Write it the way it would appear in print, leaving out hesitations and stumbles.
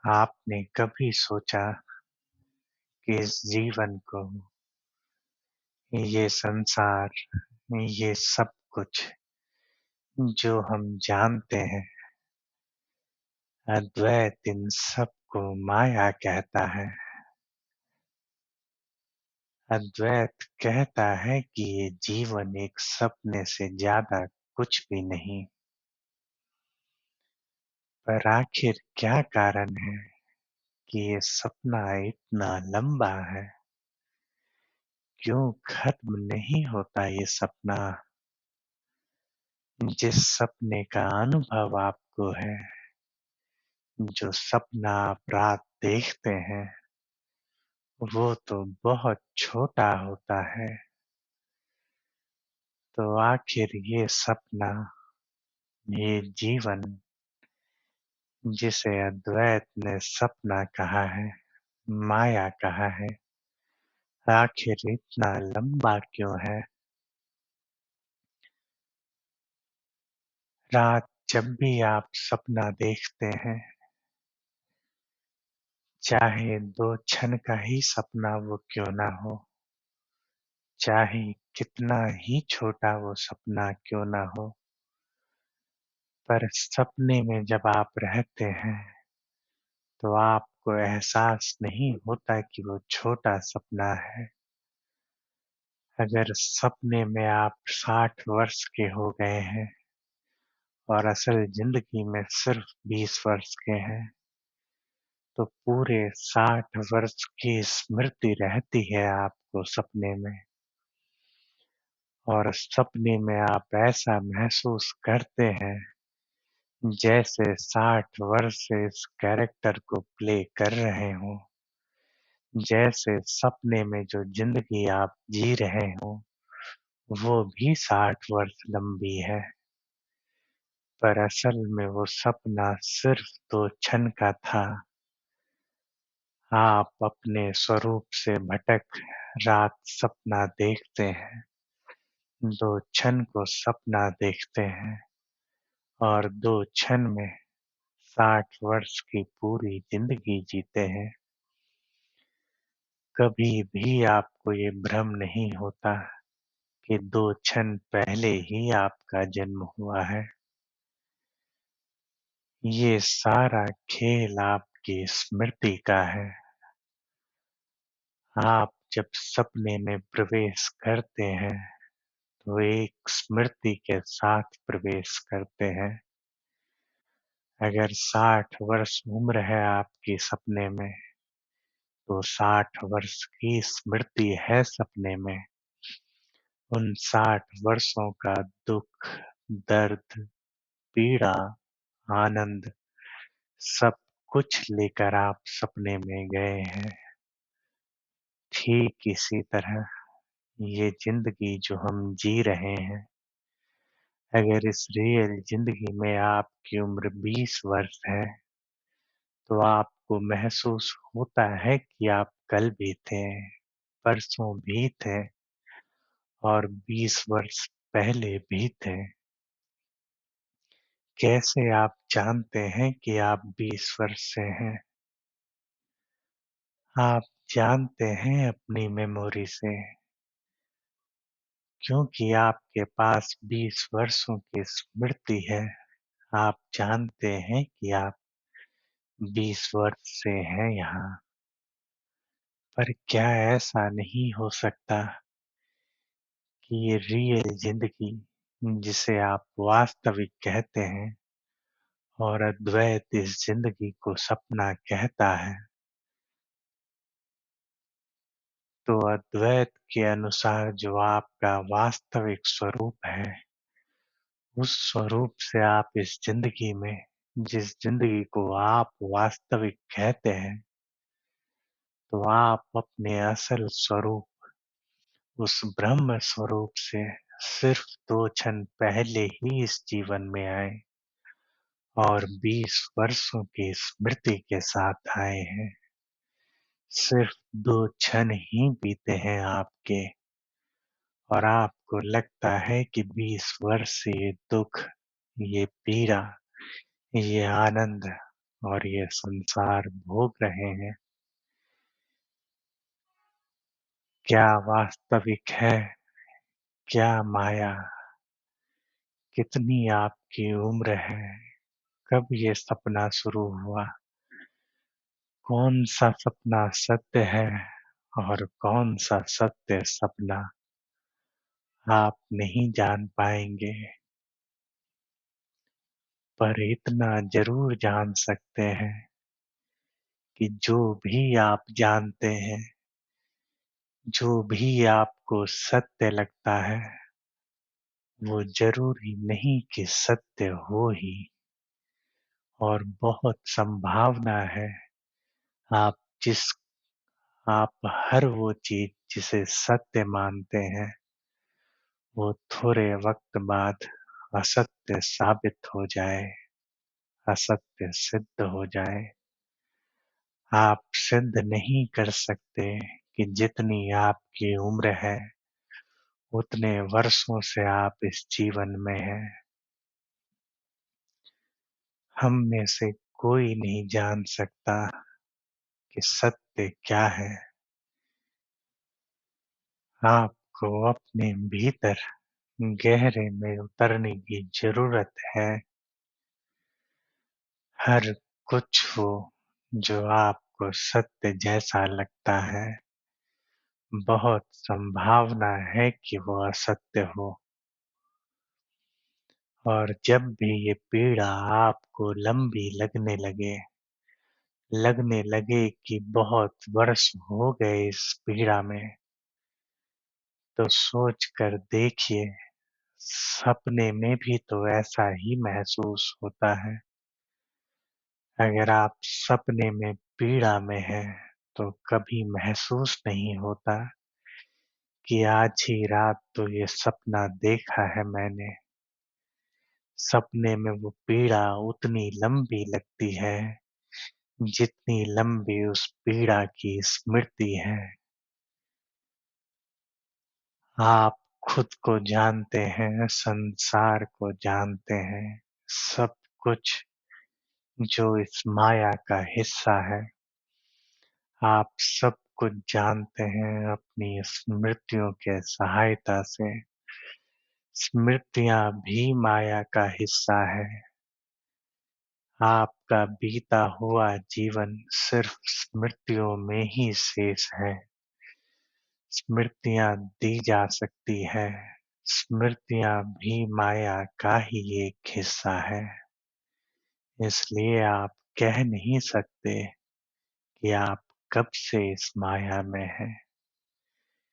आपने कभी सोचा कि इस जीवन को, ये संसार, ये सब कुछ जो हम जानते हैं, अद्वैत इन सबको माया कहता है। अद्वैत कहता है कि ये जीवन एक सपने से ज्यादा कुछ भी नहीं। पर आखिर क्या कारण है कि ये सपना इतना लंबा है? क्यों खत्म नहीं होता ये सपना? जिस सपने का अनुभव आपको है, जो सपना आप रात देखते हैं, वो तो बहुत छोटा होता है। तो आखिर ये सपना, ये जीवन जिसे अद्वैत ने सपना कहा है, माया कहा है, आखिर इतना लंबा क्यों है? रात जब भी आप सपना देखते हैं, चाहे 2 क्षण का ही सपना वो क्यों ना हो, चाहे कितना ही छोटा वो सपना क्यों ना हो, पर सपने में जब आप रहते हैं, तो आपको एहसास नहीं होता कि वो छोटा सपना है। अगर सपने में आप 60 वर्ष के हो गए हैं और असल जिंदगी में सिर्फ 20 वर्ष के हैं, तो पूरे 60 वर्ष की स्मृति रहती है आपको सपने में। और सपने में आप ऐसा महसूस करते हैं जैसे 60 वर्ष से इस कैरेक्टर को प्ले कर रहे हों, जैसे सपने में जो जिंदगी आप जी रहे हों, वो भी 60 वर्ष लंबी है। पर असल में वो सपना सिर्फ 2 क्षण का था। आप अपने स्वरूप से भटक रात सपना देखते हैं, 2 क्षण को सपना देखते हैं और 2 क्षण में 60 वर्ष की पूरी जिंदगी जीते हैं। कभी भी आपको ये भ्रम नहीं होता कि 2 क्षण पहले ही आपका जन्म हुआ है। ये सारा खेल आपकी स्मृति का है। आप जब सपने में प्रवेश करते हैं, तो एक स्मृति के साथ प्रवेश करते हैं। अगर 60 वर्ष उम्र है आपकी सपने में, तो 60 वर्ष की स्मृति है सपने में। उन 60 वर्षों का दुख, दर्द, पीड़ा, आनंद सब कुछ लेकर आप सपने में गए हैं। ठीक इसी तरह ये जिंदगी जो हम जी रहे हैं, अगर इस रियल जिंदगी में आपकी उम्र 20 वर्ष है, तो आपको महसूस होता है कि आप कल भी थे, परसों भी थे और 20 वर्ष पहले भी थे। कैसे आप जानते हैं कि आप 20 वर्ष से हैं? आप जानते हैं अपनी मेमोरी से, क्योंकि आपके पास 20 वर्षों की स्मृति है। आप जानते हैं कि आप 20 वर्ष से हैं यहाँ। पर क्या ऐसा नहीं हो सकता कि ये रियल जिंदगी, जिसे आप वास्तविक कहते हैं, और अद्वैत इस जिंदगी को सपना कहता है, तो अद्वैत के अनुसार जो आपका वास्तविक स्वरूप है, उस स्वरूप से आप इस जिंदगी में, जिस जिंदगी को आप वास्तविक कहते हैं, तो आप अपने असल स्वरूप, उस ब्रह्म स्वरूप से सिर्फ 2 क्षण पहले ही इस जीवन में आए और 20 वर्षों की स्मृति के साथ आए हैं। सिर्फ 2 क्षण ही बीते हैं आपके और आपको लगता है कि 20 वर्ष से ये दुख, ये पीड़ा, ये आनंद और ये संसार भोग रहे हैं, क्या वास्तविक है, क्या माया, कितनी आपकी उम्र है, कब ये सपना शुरू हुआ, कौन सा सपना सत्य है और कौन सा सत्य सपना, आप नहीं जान पाएंगे, पर इतना जरूर जान सकते हैं कि जो भी आप जानते हैं, जो भी आपको सत्य लगता है, वो जरूरी नहीं कि सत्य हो ही, और बहुत संभावना है आप जिस आप हर वो चीज जिसे सत्य मानते हैं, वो थोड़े वक्त बाद असत्य साबित हो जाए, असत्य सिद्ध हो जाए। आप सिद्ध नहीं कर सकते कि जितनी आपकी उम्र है, उतने वर्षों से आप इस जीवन में हैं। हम में से कोई नहीं जान सकता कि सत्य क्या है। आपको अपने भीतर गहरे में उतरने की जरूरत है। हर कुछ हो जो आपको सत्य जैसा लगता है, बहुत संभावना है कि वो असत्य हो। और जब भी ये पीड़ा आपको लंबी लगने लगे कि बहुत वर्ष हो गए इस पीड़ा में, तो सोच कर देखिए, सपने में भी तो ऐसा ही महसूस होता है। अगर आप सपने में पीड़ा में हैं, तो कभी महसूस नहीं होता कि आज ही रात तो ये सपना देखा है मैंने। सपने में वो पीड़ा उतनी लंबी लगती है जितनी लंबी उस पीड़ा की स्मृति है। आप खुद को जानते हैं, संसार को जानते हैं, सब कुछ जो इस माया का हिस्सा है। आप सब कुछ जानते हैं अपनी स्मृतियों के सहायता से। स्मृतियाँ भी माया का हिस्सा है। आपका बीता हुआ जीवन सिर्फ स्मृतियों में ही शेष है। स्मृतियाँ दी जा सकती है। स्मृतियाँ भी माया का ही एक हिस्सा है। इसलिए आप कह नहीं सकते कि आप कब से इस माया में हैं।